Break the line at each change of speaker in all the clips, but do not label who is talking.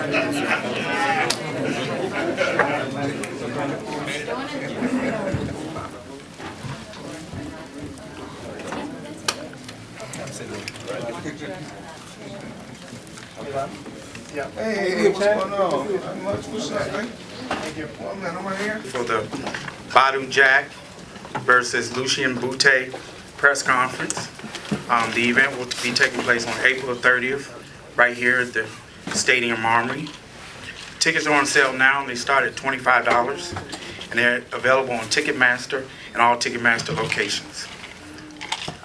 Yeah. Hey, what's going on? Not much. What's up, man? Well, man, I'm right here. For the Badou Jack versus Lucian Bute press conference. The event will be taking place on April 30th, right here at the DC Armory. Tickets are on sale now, and they start at $25, and they're available on Ticketmaster and all Ticketmaster locations.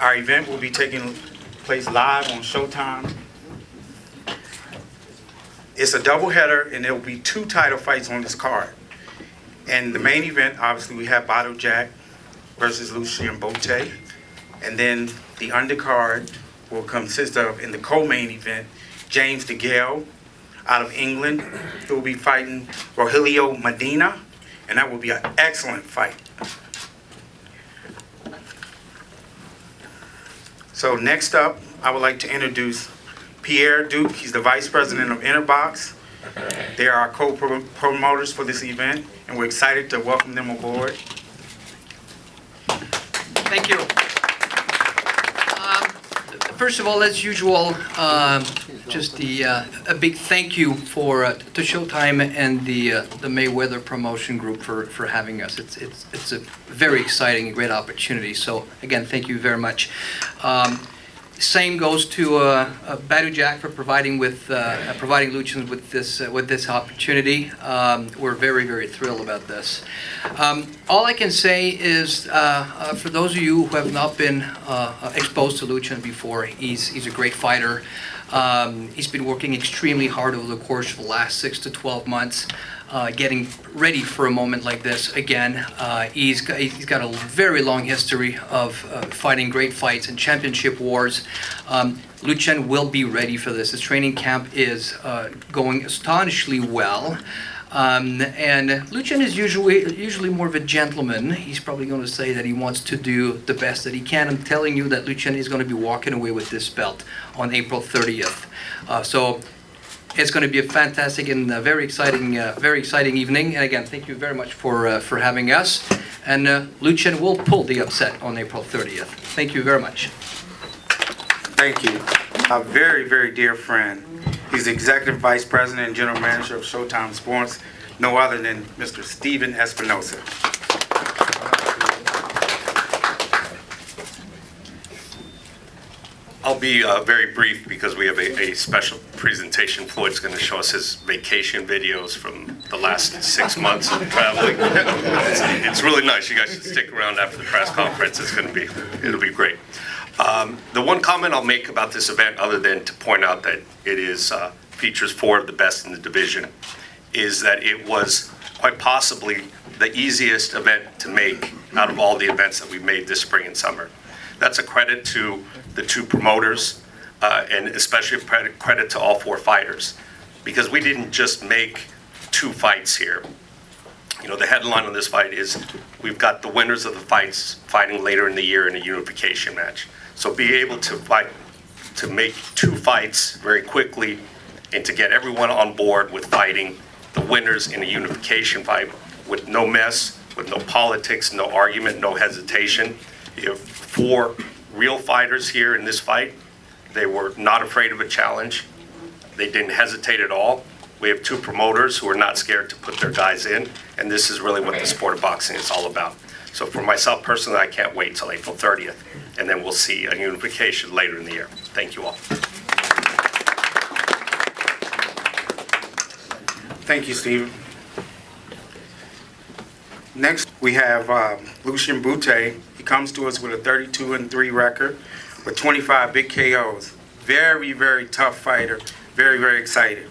Our event will be taking place live on Showtime. It's a doubleheader, and there will be 2 title fights on this card. And the main event, obviously, we have Badou Jack versus Lucian Bute. And then the undercard will consist of, in the co-main event, James DeGale out of England. He will be fighting Rogelio Medina, and that will be an excellent fight. So next up, I would like to introduce Pierre Duke. He's the Vice President of Interbox. They are our co-promoters for this event, and we're excited to welcome them aboard.
Thank you. First of all, as usual, just a big thank you to Showtime and the Mayweather promotion group for having us. It's a very exciting and great opportunity. So again, thank you very much. Same goes to Badou Jack for providing Lucian with this opportunity. We're very thrilled about this. All I can say is, for those of you who have not been exposed to Lucian before, he's a great fighter. He's been working extremely hard over the course of the last 6 to 12 months. Getting ready for a moment like this again. He's got a very long history of fighting great fights and championship wars. Lucian will be ready for this. His training camp is going astonishingly well. And Lucian is usually more of a gentleman. He's probably going to say that he wants to do the best that he can. I'm telling you that Lucian is going to be walking away with this belt on April 30th. So it's going to be a fantastic and very exciting evening. And again, thank you very much for having us. And Lucian will pull the upset on April 30th. Thank you very much.
Thank you. A very dear friend. He's the Executive Vice President and General Manager of Showtime Sports, no other than Mr. Steven Espinosa.
I'll be very brief because we have a special presentation. Floyd's going to show us his vacation videos from the last 6 months of traveling. It's really nice. You guys should stick around after the press conference. It'll be great. The one comment I'll make about this event, other than to point out that it features 4 of the best in the division, is that it was quite possibly the easiest event to make out of all the events that we've made this spring and summer. That's a credit to the 2 promoters, and especially a credit to all 4 fighters, because we didn't just make 2 fights here. You know, the headline on this fight is we've got the winners of the fights fighting later in the year in a unification match. So be able to make 2 fights very quickly and to get everyone on board with fighting the winners in a unification fight with no mess, with no politics, no argument, no hesitation. You have 4 real fighters here in this fight. They were not afraid of a challenge. They didn't hesitate at all. We have 2 promoters who are not scared to put their guys in, and this is really what the sport of boxing is all about. So for myself personally, I can't wait till April 30th, and then we'll see a unification later in the year. Thank you all.
Thank you, Steve. Next, we have Lucian Bute. He comes to us with a 32-3 record with 25 big KOs. Very tough fighter. Very excited.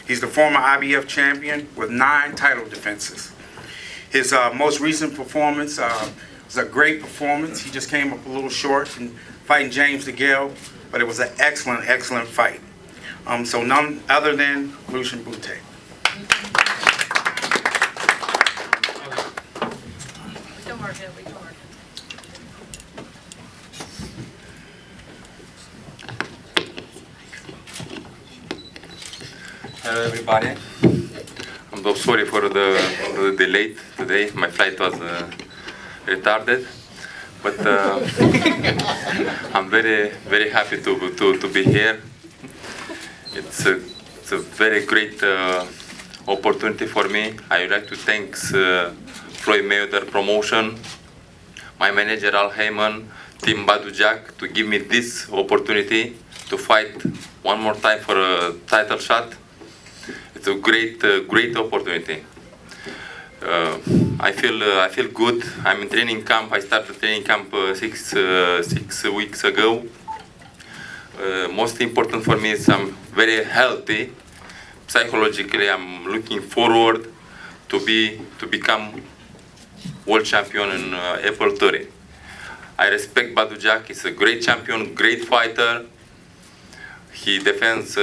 He's the former IBF champion with 9 title defenses. His most recent performance was a great performance. He just came up a little short in fighting James DeGale, but it was an excellent fight. So none other than Lucian Bute.
Hello everybody. I'm so sorry for the delay today. My flight was retarded, but I'm very happy to be here. It's a very great opportunity for me. I would like to thank Floyd Mayweather Promotion, my manager Al Heyman, Team Badou Jack to give me this opportunity to fight one more time for a title shot. It's a great opportunity. I feel good. I'm in training camp. I started training camp 6 weeks ago. Most important for me is I'm very healthy. Psychologically, I'm looking forward to become world champion in April 30. I respect Badou Jack. He's a great champion, great fighter. He defends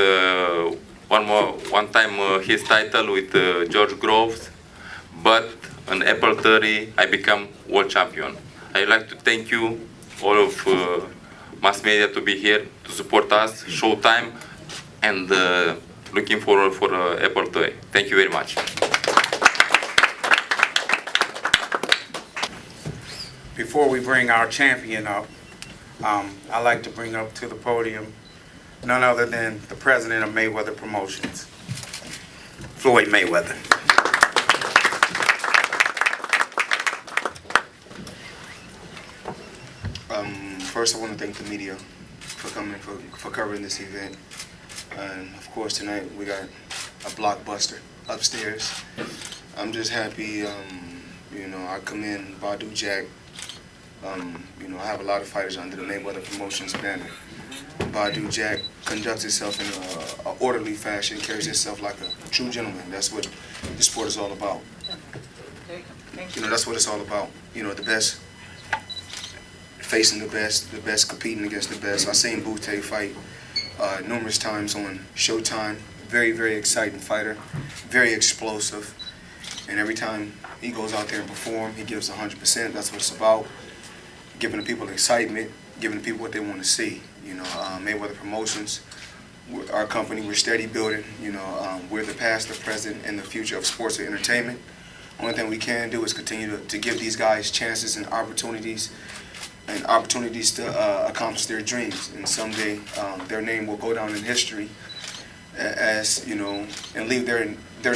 one time his title with George Groves, but on April 30 I become world champion. I'd like to thank you, all of mass media, to be here to support us, Showtime, and looking forward for April 30. Thank you very much.
Before we bring our champion up, I'd like to bring up to the podium none other than the president of Mayweather Promotions, Floyd Mayweather.
First, I want to thank the media for coming, for covering this event. And of course, tonight we got a blockbuster upstairs. I'm just happy, you know, I commend Badou Jack. You know, I have a lot of fighters under the Mayweather Promotions banner. Badou Jack conducts himself in an orderly fashion, carries himself like a true gentleman. That's what the sport is all about. You know, that's what it's all about. You know, the best facing the best competing against the best. I've seen Bute fight numerous times on Showtime. Very exciting fighter, very explosive. And every time he goes out there and perform, he gives 100%. That's what it's about. Giving the people excitement, giving the people what they want to see. You know, Mayweather Promotions, our company, we're steady building. You know, we're the past, the present, and the future of sports and entertainment. Only thing we can do is continue to give these guys chances and opportunities to accomplish their dreams. And someday their name will go down in history as, you know, and leave their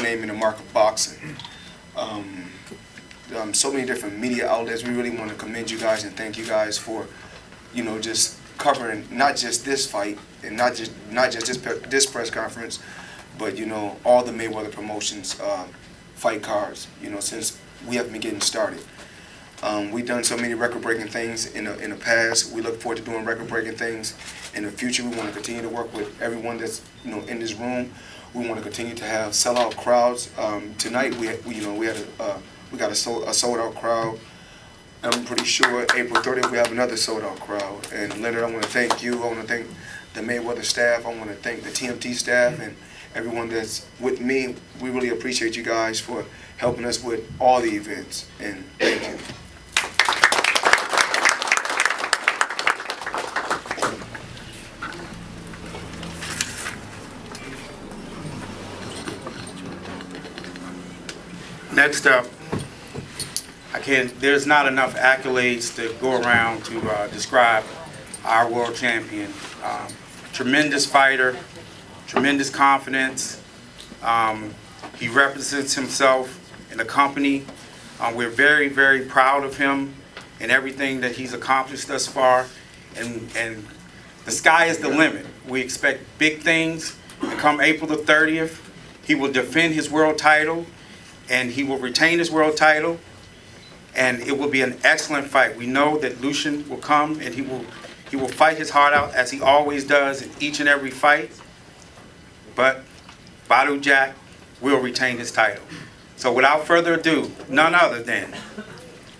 name in the mark of boxing. So many different media outlets. We really want to commend you guys and thank you guys for, you know, just covering not just this fight and not just this press conference, but, you know, all the Mayweather Promotions fight cards, you know, since we have been getting started. We've done so many record-breaking things in the past. We look forward to doing record-breaking things in the future. We want to continue to work with everyone that's, you know, in this room. We want to continue to have sellout crowds. Tonight we got a sold-out crowd. I'm pretty sure April 30th we have another sold-out crowd. And Leonard, I want to thank you. I want to thank the Mayweather staff. I want to thank the TMT staff and everyone that's with me. We really appreciate you guys for helping us with all the events. And thank you.
Next up, there's not enough accolades to go around to describe our world champion. Tremendous fighter, tremendous confidence. He represents himself in the company. We're very proud of him and everything that he's accomplished thus far. And the sky is the limit. We expect big things. And come April the 30th, he will defend his world title. And he will retain his world title, and it will be an excellent fight. We know that Lucian will come, and he will fight his heart out, as he always does in each and every fight. But Badou Jack will retain his title. So without further ado, none other than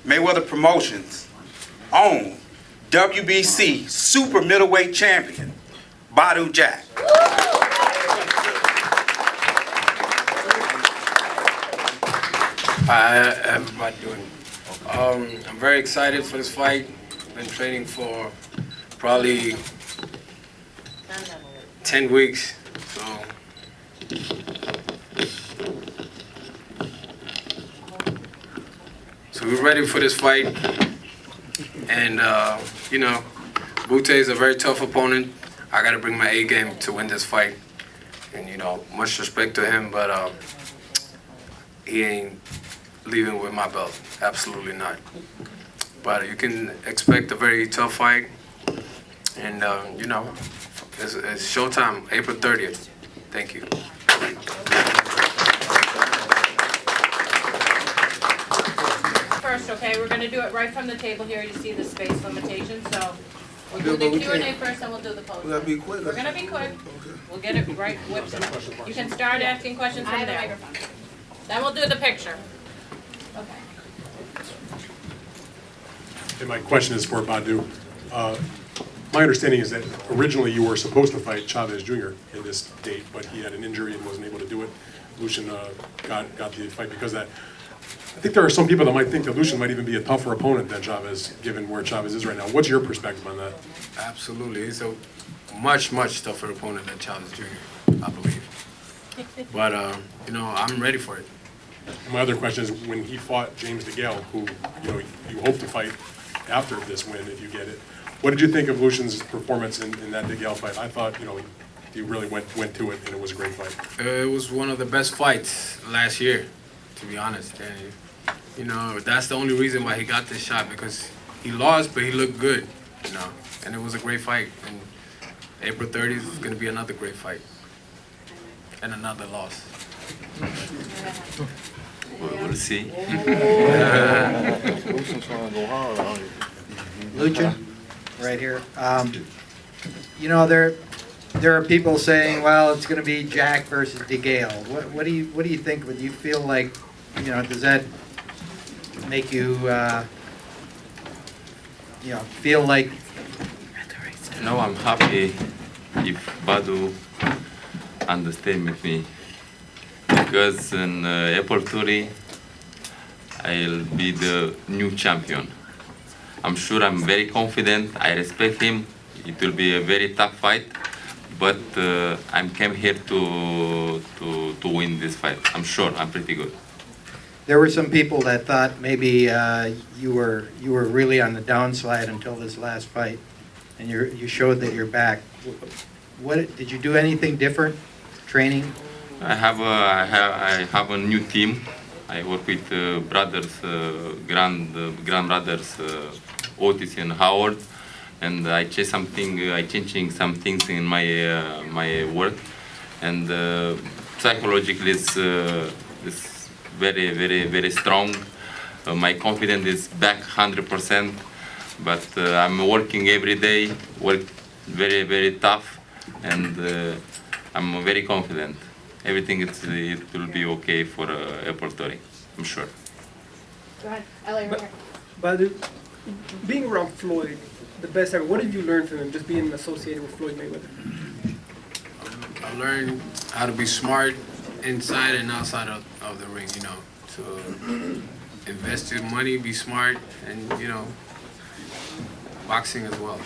Mayweather Promotions' own WBC super middleweight champion, Badou Jack.
Hi, everybody doing? I'm very excited for this fight. Been training for probably 10 weeks, so we're ready for this fight. And, you know, Bute is a very tough opponent. I got to bring my A game to win this fight. And, you know, much respect to him, but he ain't leaving with my belt. Absolutely not. But you can expect a very tough fight. And, you know, it's Showtime, April 30th. Thank you.
First, okay, we're gonna do it right from the table here. You see the space limitation, so we'll do the Q&A first, and we'll do the pose.
We gotta be quick.
We're gonna be quick. We'll get it right, whips it. You can start asking questions from there. Then we'll do the picture. Okay.
And my question is for Badou. My understanding is that originally you were supposed to fight Chavez Jr. in this date, but he had an injury and wasn't able to do it. Lucian got the fight because of that. I think there are some people that might think that Lucian might even be a tougher opponent than Chavez, given where Chavez is right now. What's your perspective on that?
Absolutely. He's a much, much tougher opponent than Chavez Jr., I believe. But, you know, I'm ready for it.
And my other question is, when he fought James DeGale, who you hope to fight after this win if you get it, what did you think of Lucian's performance in that DeGale fight? I thought, he really went to it, and it was a great fight.
It was one of the best fights last year, to be honest. And, you know, that's the only reason why he got this shot, because he lost, but he looked good, you know. And it was a great fight. And April 30th is going to be another great fight. And another loss.
We'll see.
Lucian, right here. You know, there are people saying, well, it's going to be Jack versus DeGale. What do you think? Do you feel like, does that make you, feel like?
No, I'm happy if Badou understand with me, because in April 30, I'll be the new champion. I'm sure, I'm very confident. I respect him. It will be a very tough fight, but I came here to win this fight. I'm sure. I'm pretty good.
There were some people that thought maybe you were really on the downslide until this last fight, and you showed that you're back. What did you do anything different? Training?
I have a new team. I work with brothers, grandbrothers, Otis and Howard, and I changing some things in my work, and psychologically it's very, very, very strong. My confidence is back 100%, but I'm working every day, work very, very tough, and I'm very confident. Everything it will be okay for April 30, I'm sure.
Go ahead, Ellie, right here.
Badou, being around Floyd, the best ever, what did you learn from him, just being associated with Floyd Mayweather?
I learned how to be smart inside and outside of the ring, to invest your money, be smart, and, boxing as well.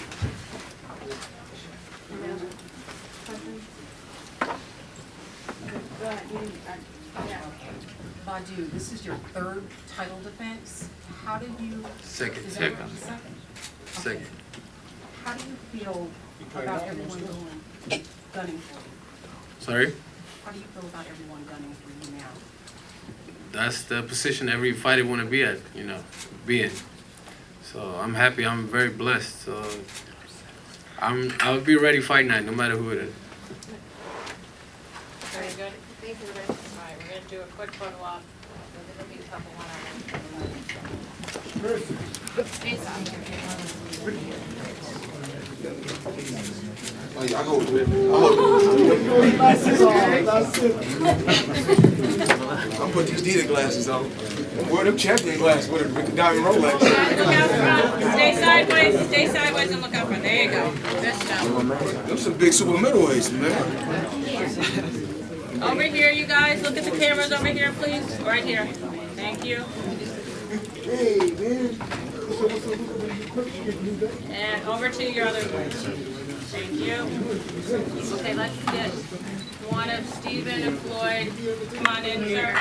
Badou, this is your third title defense. How did you?
Second.
Second. How do you feel about everyone gunning for you?
Sorry?
How do you feel about everyone gunning for you now?
That's the position every fighter want to be at, be in. So I'm happy. I'm very blessed. So I'll be ready fight night, no matter who it is.
Very good. Thank you, Rick. All right, we're gonna do a quick photo op. There'll be a couple one-on-one. Stay soft.
I'll put these Dita glasses on. Wear them champion glasses with a diamond Rolex.
Look out front. Stay sideways and look out front. There you go. Good stuff.
Them some big super middleweights, man.
Over here, you guys. Look at the cameras over here, please. Right here. Thank you.
Hey, man.
And over to your other place. Thank you. Okay, let's get one of Steven and Floyd. Come on in, sir.